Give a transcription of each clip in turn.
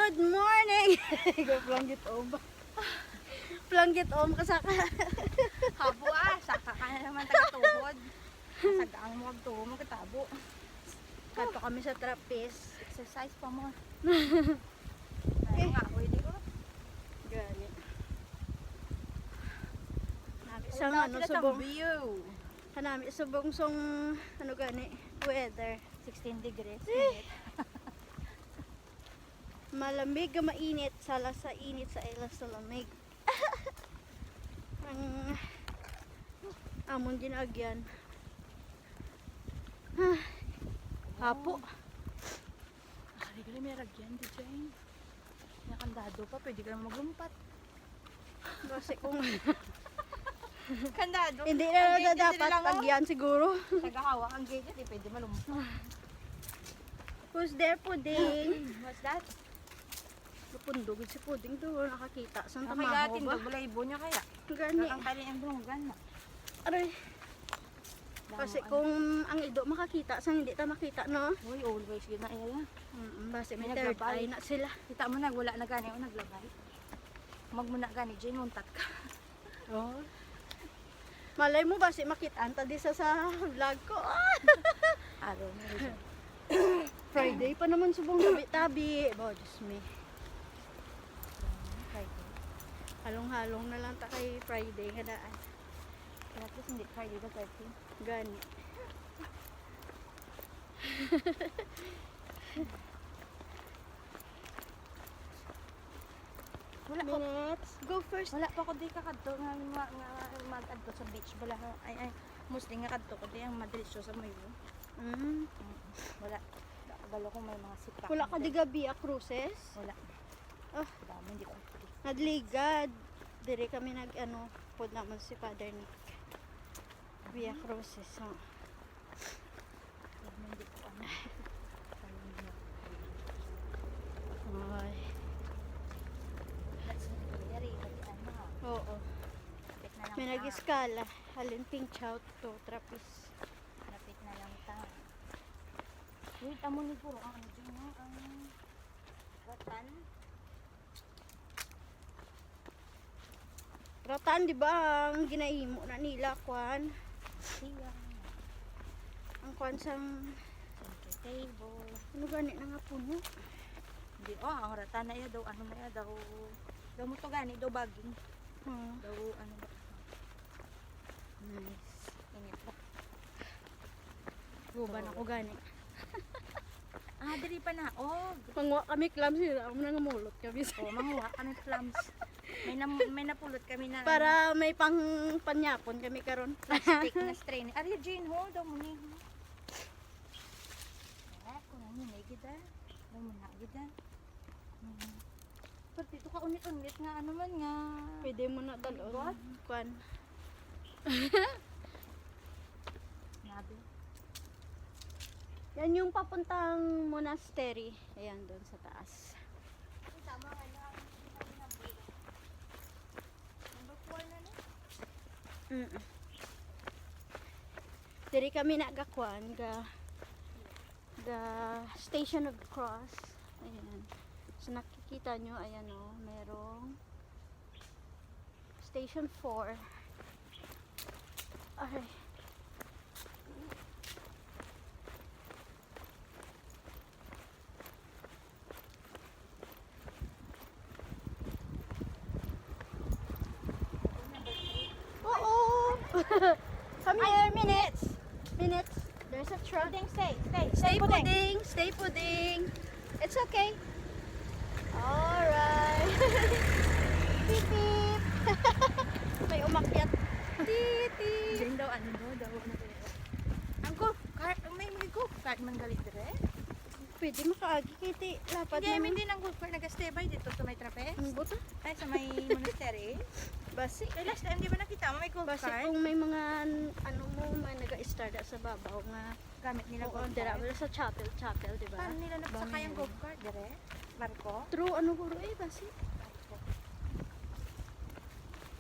Good morning! Planggit om. Planggit om kasaka. Habo saka ka na naman taga-tuhod. Sagaan mo magtuho mo kitabo. Kato kami sa trapeze. Exercise pa mo. Ay nga, pwede ko. Gani. Isang ano, subong. view. Kanami, subong song, ano gani, weather. 16 degrees. Malamig, mainit, sala sa init, sa ila sa lamig. Ang amon ginagyan. Hapo. Ari ka may ragyan, di Jane. Nakandado pa, pwede ka na maglumpat. Kasi kung Kandado. hindi na dapat tagyan siguro. Tagahawa ang gate, di pwede malumpat. Who's there, Puding? What's that? Napundog si Puding doon, nakakita. Saan Okay, tamaho gatin, ba? bulaybo niya kaya. Gani. Ang kali ang bungan na. Aray. Kasi kung ang ido makakita, saan hindi ta makita, no? Uy, always yun na iya. Basta may May third naglabay. eye na sila. Kita mo na, wala na gani o naglabay. Magmuna gani, Jane, muntat ka. Oh. Malay mo ba si makitaan ta di sa vlog ko? Araw na rin. Friday pa naman subong tabi-tabi. Oh, Diyos me. Friday. Halong-halong na lang ta kay Friday nga daan. At least hindi Friday the 13th. Gani. Wala ko. Minutes. Go first. Wala pa ko di kakadto nga mag-adto sa beach. Wala ay mostly nga kadto ko di ang madiretso sa mayo. Wala. Galo ko may mga sipak. Wala ka di gabi a cruises? Wala. Oh, Dami hindi ko. nadligad. Dire kami nag pod naman si Father Nick. Via cruises. Oh. Dami hindi ko ano. Ay. That's very ano. Oo. Lapit na lang. May nag-iskala. Halin pink chow to trapeze. Lapit na lang ta. Wait, amo ni puro ang ano dyan, no? Ang ratan. Ratan, di ba? Ang ginahimo na nila, kwan. Siya. Ang kwan sang, Center table. ano gani na nga puno? Hindi, ang ratan na iya daw, ano na iya daw. Daw mo to gani, daw baging. Daw, ano ba? Nice. Init ba? Guban ako gani. Diri pa na, Pangwa kami clumsy, ako na ngamulot kami. manguha kami clams. May napulot kami na Para may panyapon kami karon. plastic na strain. Ari, Jane, hold daw mo ni. Kung ano na, gida. Daw mo na, gida. Pati ito ka unit-unit nga, ano man nga. Pwede mo na dalon. Kwan. Nabi. Yan yung papuntang monastery. Ayan, doon sa taas. Tama nga na. Number 4 na no? Diri kami nagakwan ga Station of the Cross. Ayan. So nakikita nyo, ayan o, merong Station 4. Ay. Oo! Come here, minutes! Minutes. There's a truck. Pudding, stay. Stay pudding! Stay pudding! It's okay. Alright. Beep beep. May umakyat. Titi. Jane daw, ano daw, ano daw. Ang go, may go kart man galit dire. Pwede makaagi kiti. Lapat Hindi, naman. hindi nang go kart nag-stay by dito sa may trapeze. Ang buta. Ay, sa may monastery. Basi. Kaya last time, di ba nakita mo may go Basi kart? kung may mga ano mo, may nag-start sa babaw nga. Gamit nila go Oo, dira kart. wala sa chapel, di ba? Paano nila nagsakay ang go kart dire? Marco? True, ano guro basi.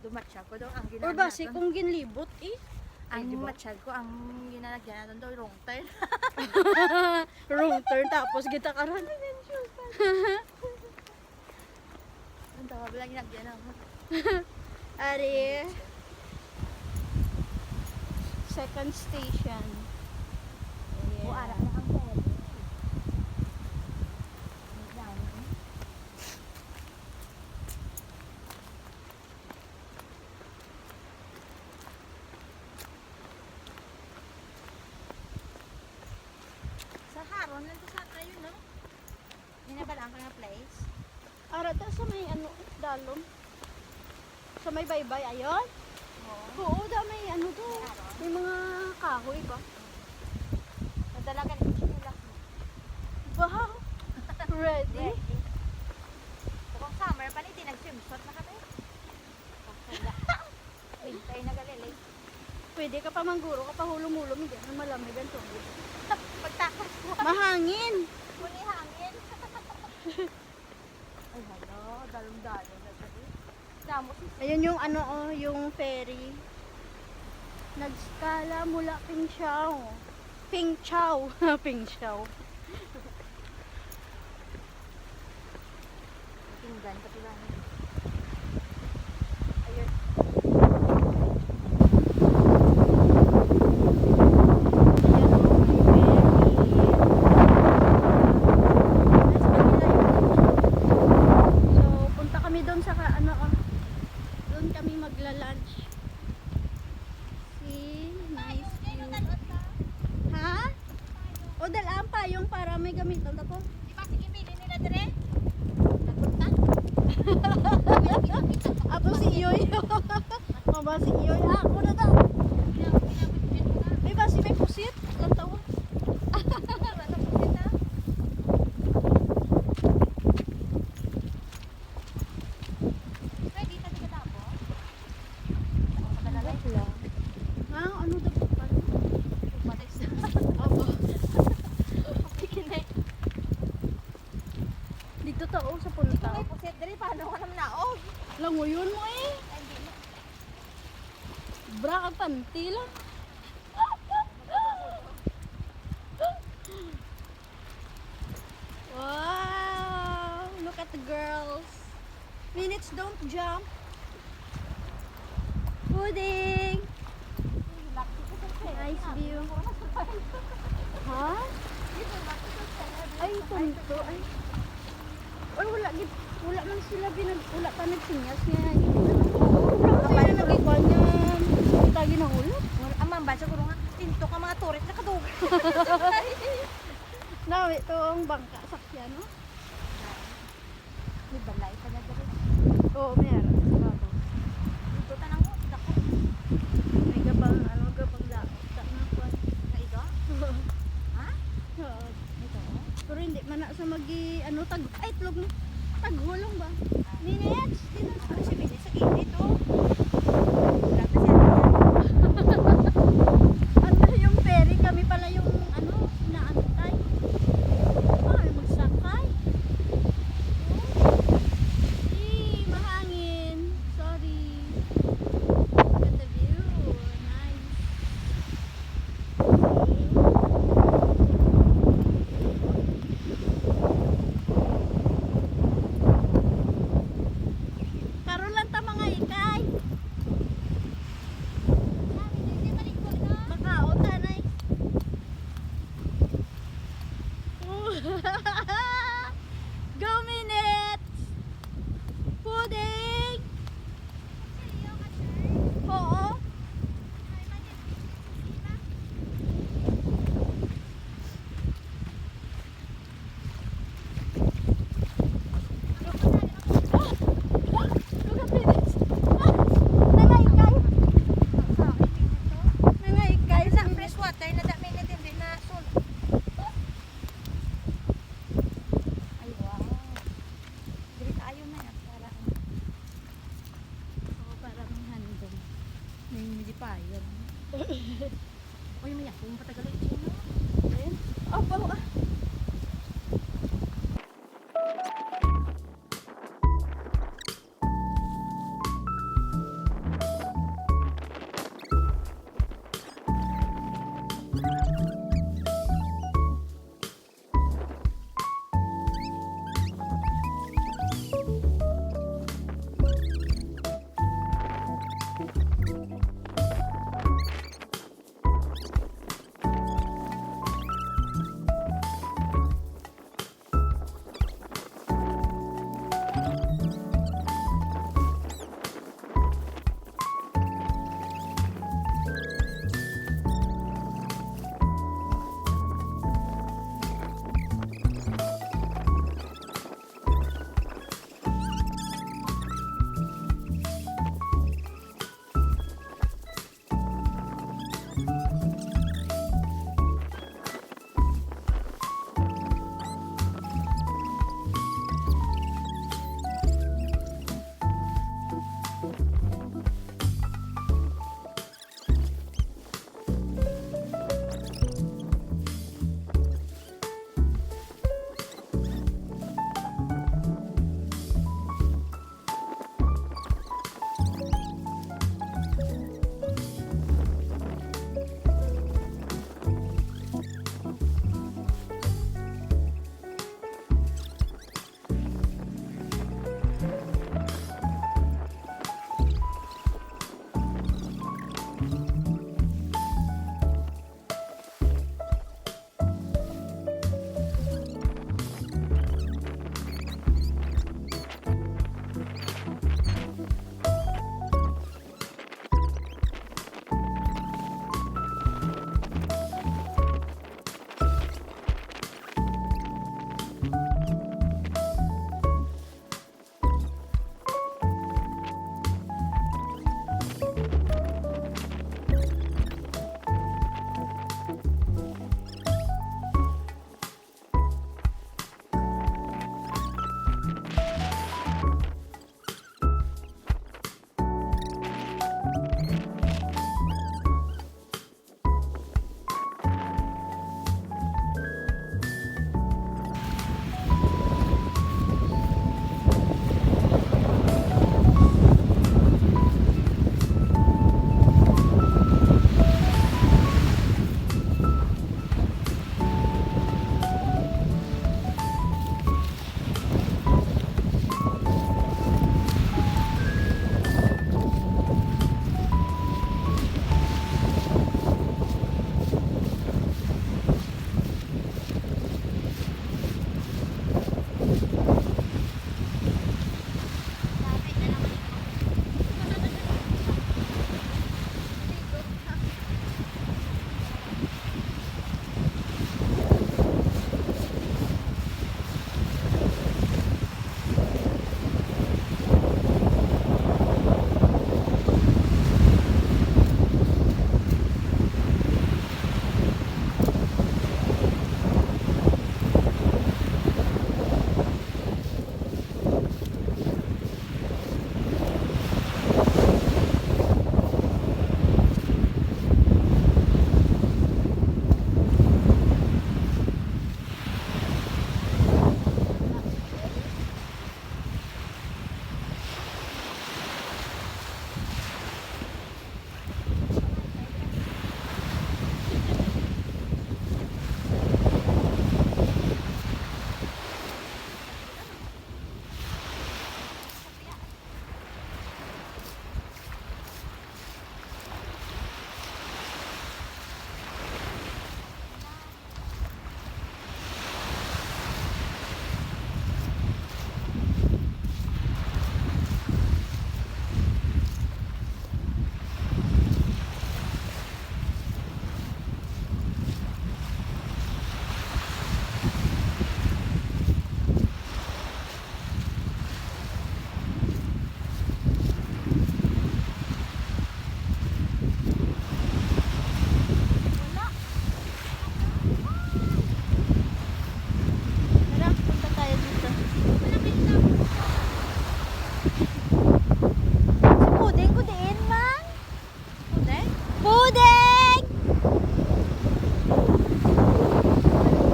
Dumatsyag ko daw ang Or ginagawa. basi kung ginlibot ang di ba? matsyag ko, ang ginalagyan natin daw wrong turn. Wrong turn tapos kita karan. Bilang ginagyan ako. Ari. Second station. Buara na ang pwede. Sa Haron, nandito sa tayo, no? Hinabalaan ka nga place. Ara ta sa may ano, dalom. Sa may baybay, ayon? Oo. Oo, da may ano to. Aron? May mga kahoy ba? Nadala ka rin sinulak mo. Wow! Ready? So, kung summer pa hindi nag-swimsuit na kami. Winter na galilay. Pwede ka pa mangguro, ka pa hulong-hulong, hindi na malamig ang tubig. Pagtakas mo. Mahangin! Muli hangin. Ay, hala. Dalong-dalong na sabi. Damo si Ayun yung ano oh, yung ferry. Nagskala mula Pingchao. Pingchao. Pingchao. Tinggan ka pala. Ayun. So, punta kami doon sa ano oh. Doon kami magla-lunch. See, nice view. Ha? O dalaan pa yung para may gamitan ako. Di ba sige bilhin nila dire? Nagpunta? Apo si Iyoy. Maba si Iyoy. Ah, ako na daw. May ba si may pusit? Lang tawa. Ah, ano daw po pala? Apo. Dito to oh, sa punta. Langoyon mo eh. Bra ka panty lang. Wow! Look at the girls. Minutes don't jump. Pudding! Nice view. Ha? Ay, punto. Ay. Ay, wala man sila wala pa nagsinyas nga. Kapag na nag-ikwan yan. Tagi ng ulat. Amang ba siguro nga tinto ka mga turit na kadug. Nawi, ito ang bangka sakyan, no? May balay pa na dire. Oo, meron. Siguro. Dito tanang mo, dako. May gabang, gabang laot. Tak na kwan. Na ito? Ha? Oo. Ito. Pero hindi man na sa ay, itlog mo. Taghulong ba? Minutes? Dito. Ano si Bini sa gilid dito? Wala na Ano yung ferry? Kami pala yung inaantay. Ay, magsakay. Mahangin. Sorry. Look at the view. Nice. Karon lang ta mga ikay. Makaon tanay. Go minutes. Pudding. Oo. Look at minutes. Nangaykay. Nangaykay. Sa fresh water na dami na din na sul. Ay wow. Dili tayo na yan para Oo, parang handong. may hindi pa yun. Oy, may ako patagal ito no. Ayun. Oh, baho ah. Puding!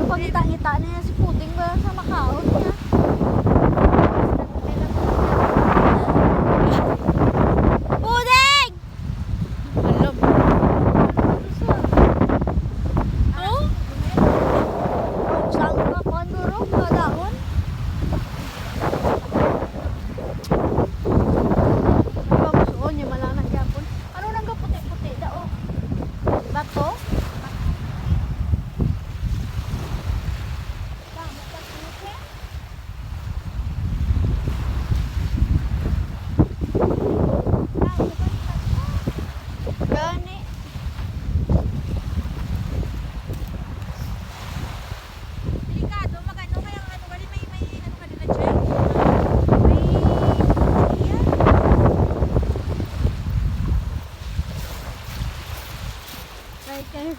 Kapag ngita-ngita niya si Puding ba sa makaon niya? Puding! Alam. Oh? Saan ka pa duro? Kadahon? Pamusuon niya malanak yapon. Ano nang kaputi-puti dao? Bato? Gani. Delikado, magano kaya ang ano gali may ano ka nila dyan? May yan. Right kayo.